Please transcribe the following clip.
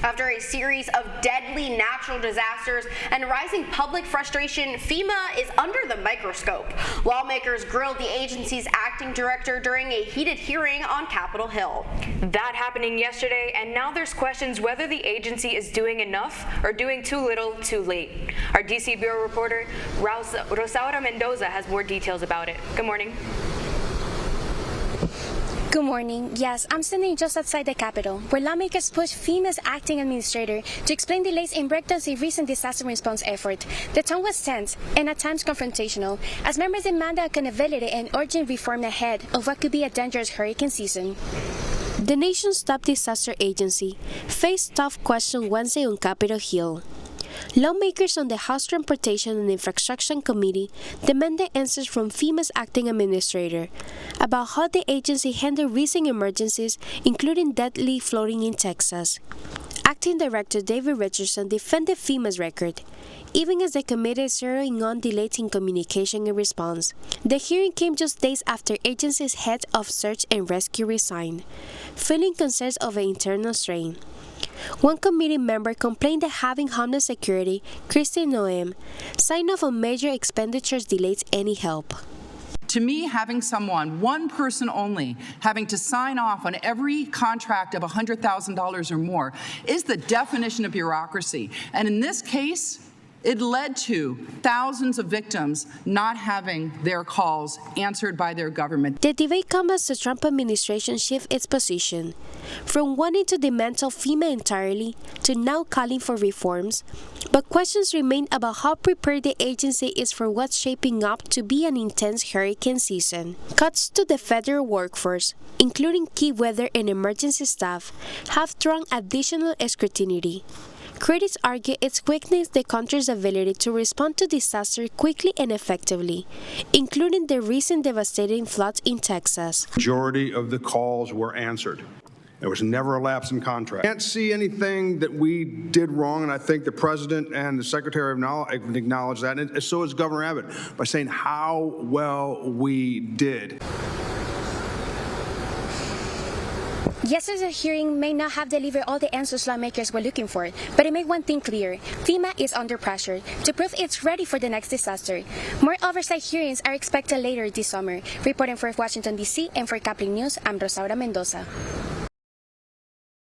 After a series of deadly natural disasters and rising public frustration, FEMA is under the microscope. Lawmakers grilled the agency's acting director during a heated hearing on Capitol Hill. That happening yesterday, and now there's questions whether the agency is doing enough or doing too little too late. Our DC Bureau reporter, Rosaura Mendoza, has more details about it. Good morning. Good morning. Yes, I'm standing just outside the Capitol, where lawmakers pushed FEMA's acting administrator to explain delays in breakdowns in recent disaster response effort. The tone was tense and at times confrontational, as members demanded accountability and urgent reform ahead of what could be a dangerous hurricane season. The nation's top disaster agency faced tough questions Wednesday on Capitol Hill. Lawmakers on the House Transportation and Infrastructure Committee demanded answers from FEMA's acting administrator about how the agency handled recent emergencies, including deadly flooding in Texas. Acting Director David Richardson defended FEMA's record, even as the committee is zeroing on delays in communication and response. The hearing came just days after agency's head of search and rescue resigned, feeling concerns of an internal strain. One committee member complained that having Homeland Security, Kristi Noem, sign off on major expenditures delays any help. To me, having someone, one person only, having to sign off on every contract of $100,000 or more is the definition of bureaucracy. And in this case, it led to thousands of victims not having their calls answered by their government. The debate comes as the Trump administration shifts its position, from wanting to dismantle FEMA entirely to now calling for reforms. But questions remain about how prepared the agency is for what's shaping up to be an intense hurricane season. Cuts to the federal workforce, including key weather and emergency staff, have drawn additional scrutiny. Critics argue its weakness the country's ability to respond to disaster quickly and effectively, including the recent devastating floods in Texas. Majority of the calls were answered. There was never a lapse in contract. I can't see anything that we did wrong, and I think the President and the Secretary have acknowledged that, and so has Governor Abbott, by saying how well we did. Yesterday's hearing may not have delivered all the answers lawmakers were looking for, but it made one thing clear: FEMA is under pressure to prove it's ready for the next disaster. More oversight hearings are expected later this summer. Reporting for Washington, D.C. and for Caplin News, I'm Rosaura Mendoza.